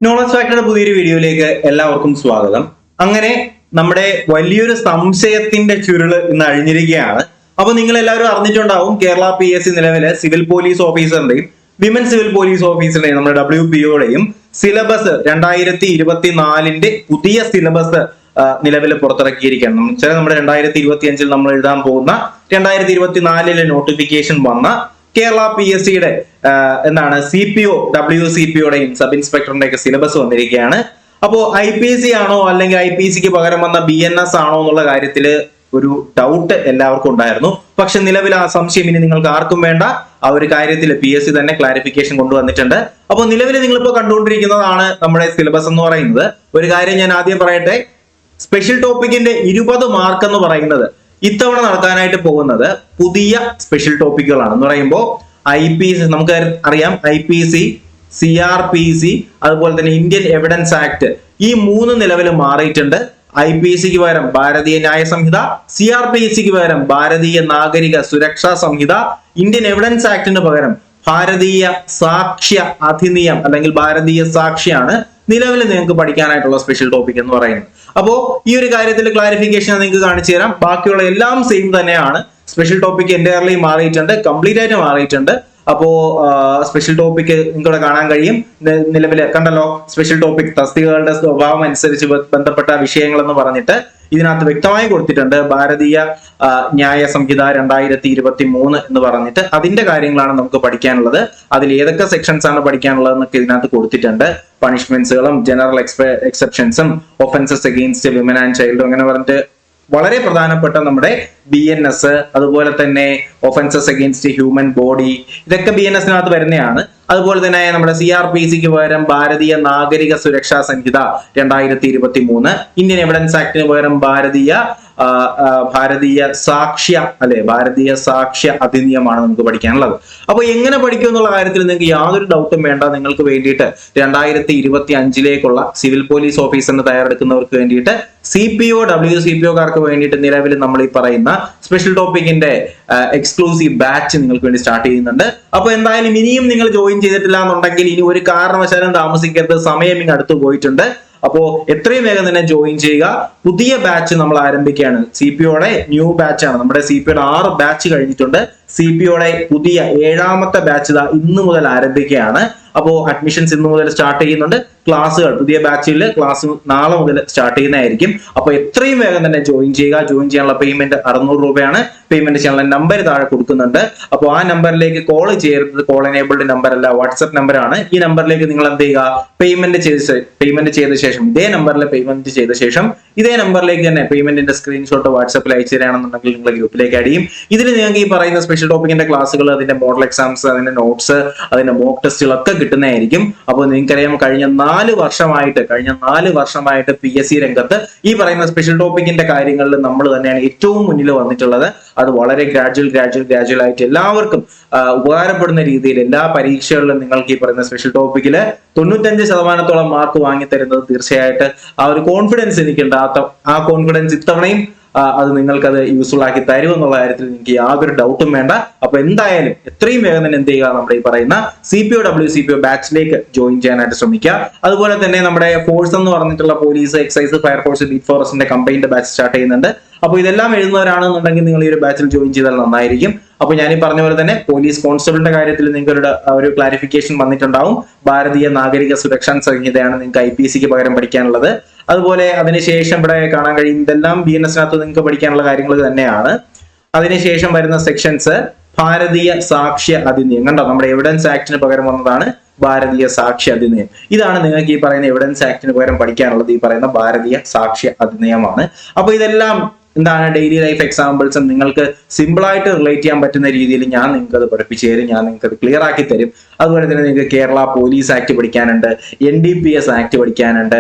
Knowledge ഫാക്ടറുടെ പുതിയൊരു വീഡിയോയിലേക്ക് എല്ലാവർക്കും സ്വാഗതം. അങ്ങനെ നമ്മുടെ വലിയൊരു സംശയത്തിന്റെ ചുരുള് ഇന്ന് അഴിഞ്ഞിരിക്കുകയാണ്. അപ്പൊ നിങ്ങൾ എല്ലാവരും അറിഞ്ഞിട്ടുണ്ടാവും, കേരള PSC നിലവിലെ സിവിൽ പോലീസ് ഓഫീസറിന്റെയും വിമൻ സിവിൽ പോലീസ് ഓഫീസറുടെയും നമ്മുടെ WPOയുടെയും സിലബസ് 2024 പുതിയ സിലബസ് നിലവിൽ പുറത്തിറക്കിയിരിക്കുകയാണ്. നമ്മുടെ 2025 നമ്മൾ എഴുതാൻ പോകുന്ന 2024 നോട്ടിഫിക്കേഷൻ വന്ന കേരള PSCയുടെ CPO WCPOയുടെയും സബ് ഇൻസ്പെക്ടറിന്റെയൊക്കെ സിലബസ് വന്നിരിക്കുകയാണ്. അപ്പോൾ IPC ആണോ അല്ലെങ്കിൽ IPCക്ക് പകരം വന്ന BNS ആണോ എന്നുള്ള കാര്യത്തിൽ ഒരു ഡൗട്ട് എല്ലാവർക്കും ഉണ്ടായിരുന്നു. പക്ഷെ നിലവിൽ ആ സംശയം ഇനി നിങ്ങൾക്ക് ആർക്കും വേണ്ട. ആ ഒരു കാര്യത്തിൽ PSC തന്നെ ക്ലാരിഫിക്കേഷൻ കൊണ്ടുവന്നിട്ടുണ്ട്. അപ്പോൾ നിലവിൽ നിങ്ങളിപ്പോൾ കണ്ടുകൊണ്ടിരിക്കുന്നതാണ് നമ്മുടെ സിലബസ് എന്ന് പറയുന്നത്. ഒരു കാര്യം ഞാൻ ആദ്യം പറയട്ടെ, സ്പെഷ്യൽ ടോപ്പിക്കിന്റെ 20 മാർക്ക് എന്ന് പറയുന്നത് ഇത്തവണ നടക്കാനായിട്ട് പോകുന്നത് പുതിയ സ്പെഷ്യൽ ടോപ്പിക്കുകളാണ്. എന്ന് പറയുമ്പോൾ IPC നമുക്ക് അറിയാം, IPC, CRPC, അതുപോലെ തന്നെ ഇന്ത്യൻ എവിഡൻസ് ആക്ട്, ഈ 3 നിലവിൽ മാറിയിട്ടുണ്ട്. IPCക്ക് പകരം ഭാരതീയ ന്യായ സംഹിത, CRPCക്ക് പകരം ഭാരതീയ നാഗരിക സുരക്ഷാ സംഹിത, ഇന്ത്യൻ എവിഡൻസ് ആക്ടിന് പകരം ഭാരതീയ സാക്ഷ്യ അധിനിയം അല്ലെങ്കിൽ ഭാരതീയ സാക്ഷിയാണ് നിലവിൽ നിങ്ങൾക്ക് പഠിക്കാനായിട്ടുള്ള സ്പെഷ്യൽ ടോപ്പിക് എന്ന് പറയുന്നത്. അപ്പോ ഈ ഒരു കാര്യത്തിൽ ക്ലാരിഫിക്കേഷൻ നിങ്ങൾക്ക് കാണിച്ചു തരാം. ബാക്കിയുള്ള എല്ലാം സെയിം തന്നെയാണ്. സ്പെഷ്യൽ ടോപ്പിക് എൻറ്റയർലി മാറിയിട്ടുണ്ട്, കംപ്ലീറ്റ് ആയിട്ട് മാറിയിട്ടുണ്ട്. അപ്പോ സ്പെഷ്യൽ ടോപ്പിക് നിങ്ങൾക്ക് കാണാൻ കഴിയും. നിലവിൽ കണ്ടല്ലോ, സ്പെഷ്യൽ ടോപ്പിക് തസ്തികകളുടെ സ്വഭാവം അനുസരിച്ച് ബന്ധപ്പെട്ട വിഷയങ്ങൾ എന്ന് പറഞ്ഞിട്ട് ഇതിനകത്ത് വ്യക്തമായി കൊടുത്തിട്ടുണ്ട്. ഭാരതീയ ന്യായ സംഹിത 2023 എന്ന് പറഞ്ഞിട്ട് അതിന്റെ കാര്യങ്ങളാണ് നമുക്ക് പഠിക്കാനുള്ളത്. അതിൽ ഏതൊക്കെ സെക്ഷൻസ് ആണ് പഠിക്കാനുള്ളത് എന്നൊക്കെ ഇതിനകത്ത് കൊടുത്തിട്ടുണ്ട്. പണിഷ്മെന്റ്സുകളും ജനറൽ എക്സെപ്ഷൻസും ഒഫൻസസ് അഗെയിൻസ്റ്റ് വിമൻ ആൻഡ് ചൈൽഡും അങ്ങനെ പറഞ്ഞിട്ട് വളരെ പ്രധാനപ്പെട്ട നമ്മുടെ BNS, അതുപോലെ തന്നെ ഒഫൻസസ് അഗെയിൻസ്റ്റ് ഹ്യൂമൻ ബോഡി, ഇതൊക്കെ BNSനകത്ത് വരുന്നതാണ്. അതുപോലെ തന്നെ നമ്മുടെ CRPCക്ക് പകരം ഭാരതീയ നാഗരിക സുരക്ഷാ സംഹിത 2023, ഇന്ത്യൻ എവിഡൻസ് ആക്ടിന് പകരം ഭാരതീയ സാക്ഷ്യ അധിനിയമാണ് നമുക്ക് പഠിക്കാനുള്ളത്. അപ്പൊ എങ്ങനെ പഠിക്കും എന്നുള്ള കാര്യത്തിൽ നിങ്ങൾക്ക് യാതൊരു ഡൗട്ടും വേണ്ട. നിങ്ങൾക്ക് വേണ്ടിയിട്ട് 2025 സിവിൽ പോലീസ് ഓഫീസറിന് തയ്യാറെടുക്കുന്നവർക്ക് വേണ്ടിയിട്ട് CPO WCPOക്കാർക്ക് വേണ്ടിയിട്ട് നിലവിൽ നമ്മൾ ഈ പറയുന്ന സ്പെഷ്യൽ ടോപ്പിക്കിന്റെ എക്സ്ക്ലൂസീവ് ബാച്ച് നിങ്ങൾക്ക് വേണ്ടി സ്റ്റാർട്ട് ചെയ്യുന്നുണ്ട്. അപ്പൊ എന്തായാലും ഇനിയും നിങ്ങൾ ജോയിൻ ചെയ്തിട്ടില്ല എന്നുണ്ടെങ്കിൽ ഇനി ഒരു കാരണവശാലും താമസിക്കരുത്, സമയം ഇങ്ങ് അടുത്ത് പോയിട്ടുണ്ട്. അപ്പോ എത്രയും വേഗം തന്നെ ജോയിൻ ചെയ്യുക. പുതിയ ബാച്ച് നമ്മൾ ആരംഭിക്കുകയാണ്. CPOയുടെ ന്യൂ ബാച്ച് ആണ്. നമ്മുടെ CPOയുടെ 6 ബാച്ച് കഴിഞ്ഞിട്ടുണ്ട്. CPOയുടെ പുതിയ 7ാമത്തെ ബാച്ച് ഇന്ന് മുതൽ ആരംഭിക്കുകയാണ്. അപ്പോൾ അഡ്മിഷൻസ് ഇന്ന് മുതൽ സ്റ്റാർട്ട് ചെയ്യുന്നുണ്ട്. ക്ലാസ്സുകൾ പുതിയ ബാച്ചിൽ ക്ലാസ് നാളെ മുതൽ സ്റ്റാർട്ട് ചെയ്യുന്നതായിരിക്കും. അപ്പോൾ എത്രയും വേഗം തന്നെ ജോയിൻ ചെയ്യുക. ജോയിൻ ചെയ്യാനുള്ള പേയ്മെന്റ് 600 രൂപയാണ്. പേയ്മെന്റ് ചെയ്യാനുള്ള നമ്പർ താഴെ കൊടുക്കുന്നുണ്ട്. അപ്പോൾ ആ നമ്പറിലേക്ക് കോൾ ചെയ്യരുത്. കോൾ എനേബിൾഡ് നമ്പർ അല്ല, വാട്സ്ആപ്പ് നമ്പറാണ്. ഈ നമ്പറിലേക്ക് നിങ്ങൾ എന്ത് ചെയ്യുക, പേയ്മെന്റ് ചെയ്ത ശേഷം ഇതേ നമ്പറിൽ പേയ്മെന്റ് ചെയ്ത ശേഷം ഇതേ നമ്പറിലേക്ക് തന്നെ പേയ്മെന്റിന്റെ സ്ക്രീൻഷോട്ട് വാട്സ്ആപ്പിൽ അയച്ചു തരാണെന്നുണ്ടെങ്കിൽ നിങ്ങൾ ഗ്രൂപ്പിലേക്ക് ആഡ് ചെയ്യും. ഇതിൽ നിങ്ങൾക്ക് ഈ പറയുന്ന സ്പെഷ്യൽ ടോപ്പിക്കിന്റെ ക്ലാസ്സുകൾ, അതിന്റെ മോഡൽ എക്സാംസ്, അതിന്റെ നോട്ട്സ്, അതിന്റെ മോക്ക് ടെസ്റ്റുകളൊക്കെ കിട്ടുന്നതായിരിക്കും. അപ്പോൾ നിങ്ങൾക്കറിയാം, കഴിഞ്ഞ 4 വർഷമായിട്ട് PSC രംഗത്ത് ഈ പറയുന്ന സ്പെഷ്യൽ ടോപ്പിക്കിന്റെ കാര്യങ്ങളിൽ നമ്മൾ തന്നെയാണ് ഏറ്റവും മുന്നിൽ വന്നിട്ടുള്ളത്. അത് വളരെ ഗ്രാജുവൽ ആയിട്ട് എല്ലാവർക്കും ഉപകാരപ്പെടുന്ന രീതിയിൽ എല്ലാ പരീക്ഷകളിലും നിങ്ങൾക്ക് ഈ പറയുന്ന സ്പെഷ്യൽ ടോപ്പിക്കില് 95% മാർക്ക് വാങ്ങി തരുന്നത് തീർച്ചയായിട്ട് ആ ഒരു കോൺഫിഡൻസ് എനിക്കുണ്ട്. ആ കോൺഫിഡൻസ് ഇത്തവണയും അത് നിങ്ങൾക്കത് യൂസ്ഫുൾ ആക്കി തരും എന്നുള്ള കാര്യത്തിൽ എനിക്ക് യാതൊരു ഡൗട്ടും വേണ്ട. അപ്പൊ എന്തായാലും എത്രയും വേഗം തന്നെ എന്ത് ചെയ്യുക, നമ്മുടെ ഈ പറയുന്ന CPO WCPO ബാച്ചിലേക്ക് ജോയിൻ ചെയ്യാനായിട്ട് ശ്രമിക്കുക. അതുപോലെ തന്നെ നമ്മുടെ ഫോഴ്സ് എന്ന് പറഞ്ഞിട്ടുള്ള പോലീസ്, എക്സൈസ്, ഫയർഫോഴ്സ്, ബീറ്റ് ഫോറസ്റ്റിന്റെ കമ്പൈൻഡ് ബാച്ച് സ്റ്റാർട്ട് ചെയ്യുന്നുണ്ട്. അപ്പൊ ഇതെല്ലാം എഴുതുന്നവരാണെന്നുണ്ടെങ്കിൽ നിങ്ങൾ ഈ ഒരു ബാച്ചിൽ ജോയിൻ ചെയ്താൽ നന്നായിരിക്കും. അപ്പൊ ഞാൻ ഈ പറഞ്ഞ പോലെ തന്നെ പോലീസ് കോൺസ്റ്റബിളിന്റെ കാര്യത്തിൽ നിങ്ങളുടെ ഒരു ക്ലാരിഫിക്കേഷൻ വന്നിട്ടുണ്ടാവും. ഭാരതീയ നാഗരിക സുരക്ഷാ സംഹിതയാണ് നിങ്ങൾക്ക് IPCക്ക് പകരം പഠിക്കാനുള്ളത്. അതുപോലെ അതിനുശേഷം ഇവിടെ കാണാൻ കഴിയും, ഇതെല്ലാം BNSനകത്ത് നിങ്ങൾക്ക് പഠിക്കാനുള്ള കാര്യങ്ങൾ തന്നെയാണ്. അതിനുശേഷം വരുന്ന സെക്ഷൻസ് ഭാരതീയ സാക്ഷ്യ അധിനിയം. കണ്ടോ, നമ്മുടെ എവിഡൻസ് ആക്ടിന് പകരം വന്നതാണ് ഭാരതീയ സാക്ഷ്യ അധിനിയം. ഇതാണ് നിങ്ങൾക്ക് ഈ പറയുന്ന എവിഡൻസ് ആക്ടിന് പകരം പഠിക്കാനുള്ളത്. ഈ പറയുന്ന ഭാരതീയ സാക്ഷ്യ അധിനിയമാണ്. അപ്പൊ ഇതെല്ലാം എന്താണ്, ഡെയിലി ലൈഫ് എക്സാമ്പിൾസും നിങ്ങൾക്ക് സിമ്പിൾ ആയിട്ട് റിലേറ്റ് ചെയ്യാൻ പറ്റുന്ന രീതിയിൽ ഞാൻ നിങ്ങൾക്ക് അത് പഠിപ്പിച്ചു തരും, ഞാൻ നിങ്ങൾക്ക് അത് ക്ലിയർ ആക്കി തരും. അതുപോലെ തന്നെ നിങ്ങൾക്ക് കേരള പോലീസ് ആക്ട് പഠിക്കാനുണ്ട്, NDPS ആക്ട് പഠിക്കാനുണ്ട്,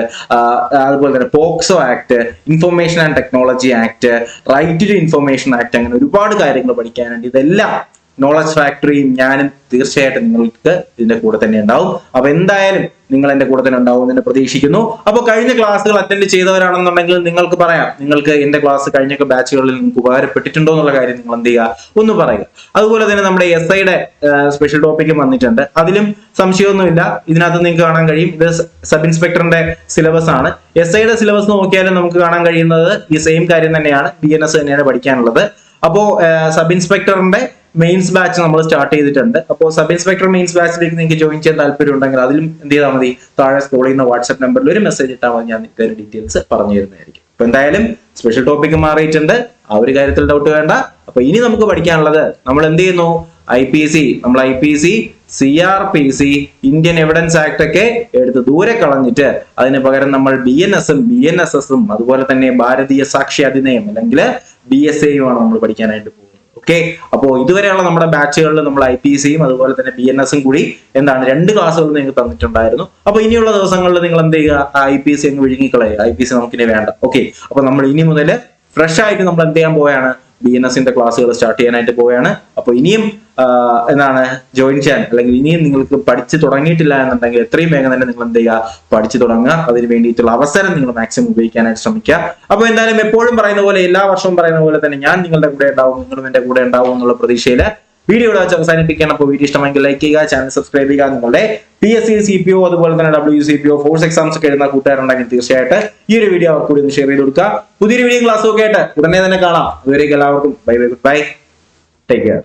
അതുപോലെ തന്നെ POCSO act, information and technology act, right to information act, അങ്ങനെ ഒരുപാട് കാര്യങ്ങൾ പഠിക്കാനുണ്ട്. ഇതെല്ലാം നോളജ് ഫാക്ടറിയും ഞാനും തീർച്ചയായിട്ടും നിങ്ങൾക്ക് ഇതിന്റെ കൂടെ തന്നെ ഉണ്ടാവും. അപ്പൊ എന്തായാലും നിങ്ങൾ എന്റെ കൂടെ തന്നെ ഉണ്ടാവും എന്ന് പ്രതീക്ഷിക്കുന്നു. അപ്പോൾ കഴിഞ്ഞ ക്ലാസ്സുകൾ അറ്റൻഡ് ചെയ്തവരാണെന്നുണ്ടെങ്കിൽ നിങ്ങൾക്ക് പറയാം, നിങ്ങൾക്ക് എന്റെ ക്ലാസ് കഴിഞ്ഞ ബാച്ചുകളിൽ നിങ്ങൾക്ക് ഉപകാരപ്പെട്ടിട്ടുണ്ടോ എന്നുള്ള കാര്യം നിങ്ങൾ എന്ത് ചെയ്യുക, ഒന്ന് പറയുക. അതുപോലെ തന്നെ നമ്മുടെ SIയുടെ സ്പെഷ്യൽ ടോപ്പിക്കും വന്നിട്ടുണ്ട്. അതിലും സംശയമൊന്നുമില്ല, ഇതിനകത്ത് നിങ്ങൾക്ക് കാണാൻ കഴിയും ഇത് സബ് ഇൻസ്പെക്ടറിന്റെ സിലബസ് ആണ്. SIയുടെ സിലബസ് നോക്കിയാലും നമുക്ക് കാണാൻ കഴിയുന്നത് ഈ സെയിം കാര്യം തന്നെയാണ്, BNS തന്നെയാണ് പഠിക്കാനുള്ളത്. അപ്പോ സബ് ഇൻസ്പെക്ടറിന്റെ മെയിൻസ് ബാച്ച് നമ്മൾ സ്റ്റാർട്ട് ചെയ്തിട്ടുണ്ട്. അപ്പോൾ സബ് ഇൻസ്പെക്ടർ മെയിൻസ് ബാച്ചിലേക്ക് നിങ്ങൾക്ക് ജോയിൻ ചെയ്യാൻ താല്പര്യം ഉണ്ടെങ്കിൽ അതിലും എന്ത് ചെയ്താൽ മതി, താഴെ സ്ക്രോൾ ചെയ്യുന്ന വാട്സ്ആപ്പ് നമ്പറിൽ ഒരു മെസ്സേജ് ഇട്ടാൽ മതി, ഞാൻ നിങ്ങൾക്ക് ഡീറ്റെയിൽസ് പറഞ്ഞു തരുന്നതായിരിക്കും. അപ്പൊ എന്തായാലും സ്പെഷ്യൽ ടോപ്പിക് മാറിയിട്ടുണ്ട്, ആ ഒരു കാര്യത്തിൽ ഡൗട്ട് വേണ്ട. അപ്പൊ ഇനി നമുക്ക് പഠിക്കാനുള്ളത് നമ്മൾ എന്ത് ചെയ്യുന്നു, IPC, നമ്മൾ IPC, CRPC, Indian evidence act ഒക്കെ എടുത്ത് ദൂരെ കളഞ്ഞിട്ട് അതിന് പകരം നമ്മൾ BNS-ഉം BNSS-ഉം അതുപോലെ തന്നെ ഭാരതീയ സാക്ഷി അധിനിയം അല്ലെങ്കിൽ BSA-യുമാണ് നമ്മൾ പഠിക്കാനായിട്ട് പോകുന്നത്. ഓക്കെ, അപ്പോൾ ഇതുവരെയുള്ള നമ്മുടെ ബാച്ചുകളിൽ നമ്മൾ IPC-യും അതുപോലെ തന്നെ BNS-ഉം കൂടി എന്താണ് 2 ക്ലാസ്സുകൾ നിങ്ങൾക്ക് തന്നിട്ടുണ്ടായിരുന്നു. അപ്പൊ ഇനിയുള്ള ദിവസങ്ങളിൽ നിങ്ങൾ എന്ത് ചെയ്യുക, IPC അങ്ങ് വിഴുങ്ങിക്കളയുക, IPC നമുക്കിനി വേണ്ട. ഓക്കെ, അപ്പൊ നമ്മൾ ഇനി മുതൽ ഫ്രഷ് ആയിട്ട് നമ്മൾ എന്ത് ചെയ്യാൻ പോവുകയാണ്, BNS-ന്റെ ക്ലാസ്സുകൾ സ്റ്റാർട്ട് ചെയ്യാനായിട്ട് പോവുകയാണ്. അപ്പൊ ഇനിയും എന്താണ് ജോയിൻ ചെയ്യാൻ, അല്ലെങ്കിൽ ഇനിയും നിങ്ങൾക്ക് പഠിച്ചു തുടങ്ങിയിട്ടില്ല എന്നുണ്ടെങ്കിൽ എത്രയും വേഗം തന്നെ നിങ്ങൾ എന്ത് ചെയ്യുക, പഠിച്ചു തുടങ്ങുക. അതിന് വേണ്ടിയിട്ടുള്ള അവസരം നിങ്ങൾ മാക്സിമം ഉപയോഗിക്കാനായിട്ട് ശ്രമിക്കുക. അപ്പൊ എന്തായാലും എപ്പോഴും പറയുന്ന പോലെ, എല്ലാ വർഷവും പറയുന്ന പോലെ തന്നെ ഞാൻ നിങ്ങളുടെ കൂടെ ഉണ്ടാവും, നിങ്ങളും എന്റെ കൂടെ ഉണ്ടാവും എന്നുള്ള പ്രതീക്ഷയിൽ വീഡിയോ ഇവിടെ വെച്ച് അവസാനിപ്പിക്കുകയാണ്. അപ്പോൾ വീഡിയോ ഇഷ്ടമെങ്കിൽ ലൈക്ക് ചെയ്യുക, ചാനൽ സബ്സ്ക്രൈബ് ചെയ്യുക. നിങ്ങളുടെ PSC, CPO അതുപോലെ തന്നെ WCPO ഫോഴ്സ് എക്സാംസ് ഒക്കെ എഴുതുന്ന കൂട്ടുകാരുണ്ടെങ്കിൽ തീർച്ചയായിട്ടും ഈ ഒരു വീഡിയോ കൂടി ഒന്ന് ഷെയർ ചെയ്ത് കൊടുക്കുക. പുതിയൊരു വീഡിയോ ക്ലാസ് ഒക്കെ ആയിട്ട് ഉടനെ തന്നെ കാണാം. അതുവരേക്കും എല്ലാവർക്കും bye bye, good bye, take care.